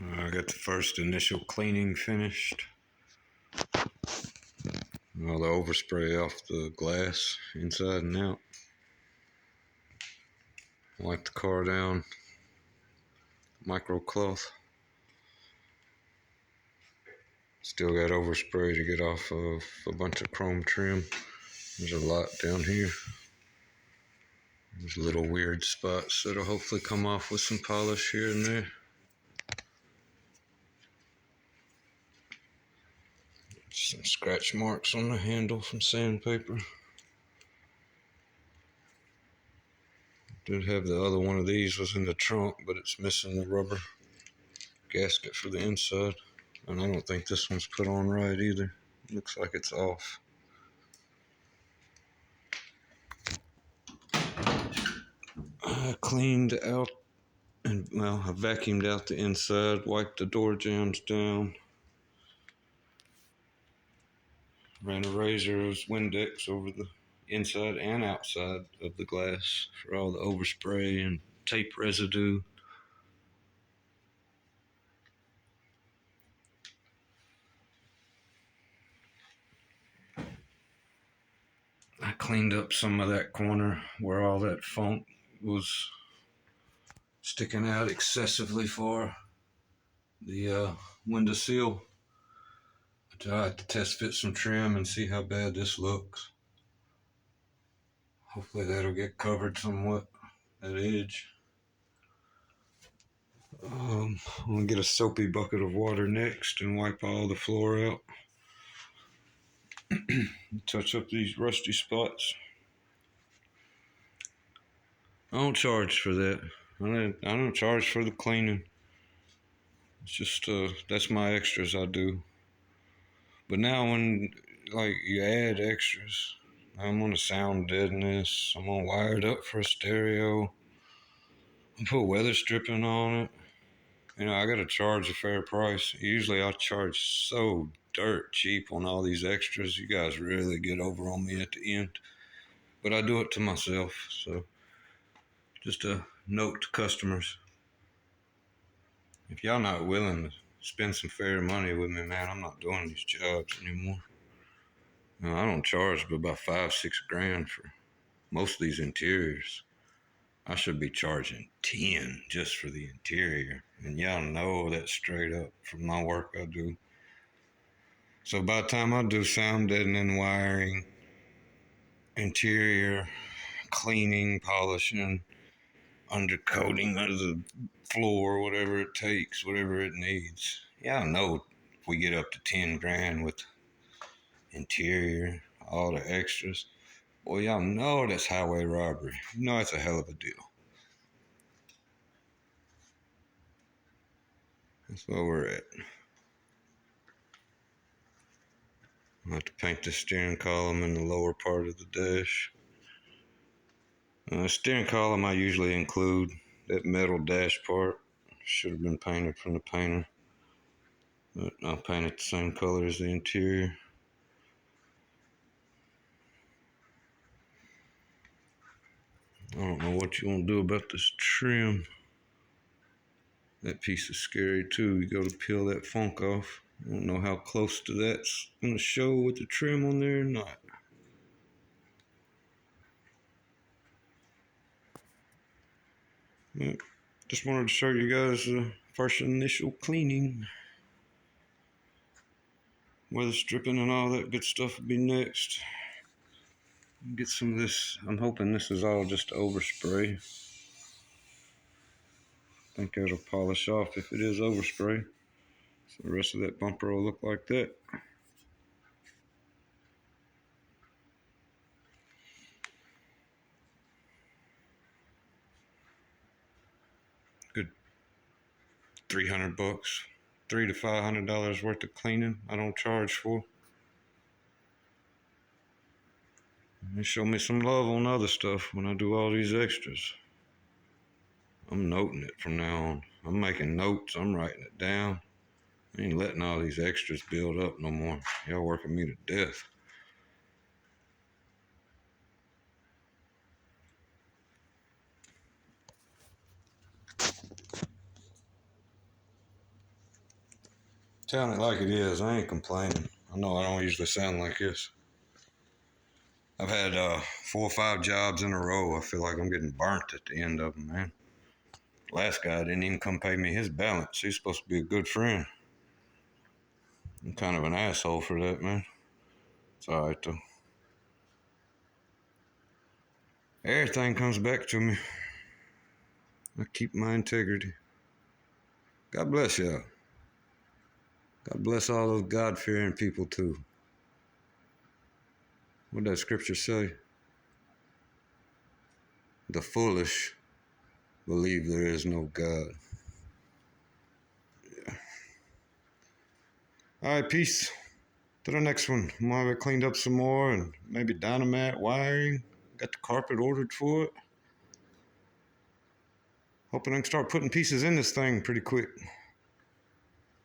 I got the first initial cleaning finished. All the overspray off the glass inside and out. Wipe the car down, micro cloth. Still got overspray to get off of a bunch of chrome trim. There's a lot down here. There's little weird spots that'll hopefully come off with some polish here and there. Some scratch marks on the handle from sandpaper. Did have the other one of these was in the trunk, but it's missing the rubber gasket for the inside. And I don't think this one's put on right either. Looks like it's off. I cleaned out and, well, I vacuumed out the inside, wiped the door jambs down. Ran a razor's Windex over the inside and outside of the glass for all the overspray and tape residue. I cleaned up some of that corner where all that funk was sticking out excessively far. The window seal. I tried to test fit some trim and see how bad this looks. Hopefully that'll get covered somewhat, that edge. I'm gonna get a soapy bucket of water next and wipe all the floor out. Touch up these rusty spots. I don't charge for that. I don't charge for the cleaning. It's just that's my extras I do. But now when like you add extras, I'm gonna sound deadeness. I'm gonna wire it up for a stereo. I put weather stripping on it. You know, I gotta charge a fair price. Usually I charge so dirt cheap on all these extras. You guys really get over on me at the end. But I do it to myself, so just a note to customers. If y'all not willing to spend some fair money with me, man, I'm not doing these jobs anymore. You know, I don't charge but about $5-6 grand for most of these interiors. I should be charging 10 just for the interior. And y'all know that straight up from my work I do. So by the time I do sound deadening, wiring, interior, cleaning, polishing, undercoating of the floor, whatever it takes, whatever it needs. Yeah, I know if we get up to 10 grand with interior, all the extras, well, y'all know that's highway robbery. You know it's a hell of a deal. That's where we're at. I have to paint the steering column in the lower part of the dash. Steering column I usually include that metal dash part. Should have been painted from the painter. But I'll paint it the same color as the interior. I don't know what you want to do about this trim. That piece is scary too. You got to peel that funk off. I don't know how close to that's going to show with the trim on there or not. But just wanted to show you guys the first initial cleaning. Weather stripping and all that good stuff will be next. Get some of this. I'm hoping this is all just overspray. I think that'll polish off if it is overspray. So the rest of that bumper will look like that. Good $300, $300 to $500 worth of cleaning. I don't charge for. They show me some love on other stuff when I do all these extras. I'm noting it from now on. I'm making notes. I'm writing it down. I ain't letting all these extras build up no more. Y'all working me to death. Telling it like it is. I ain't complaining. I know I don't usually sound like this. I've had 4 or 5 jobs in a row. I feel like I'm getting burnt at the end of them, man. Last guy didn't even come pay me his balance. He's supposed to be a good friend. I'm kind of an asshole for that, man. It's alright, though. Everything comes back to me. I keep my integrity. God bless y'all. God bless all those God-fearing people, too. What does scripture say? The foolish believe there is no God. Yeah. All right, peace. To the next one. I'm gonna have it cleaned up some more and maybe dynamite wiring. Got the carpet ordered for it. Hoping I can start putting pieces in this thing pretty quick.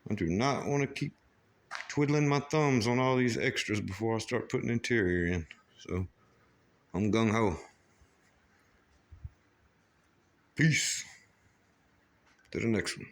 I do not want to keep twiddling my thumbs on all these extras before I start putting interior in. So I'm gung-ho. Peace. To the next one.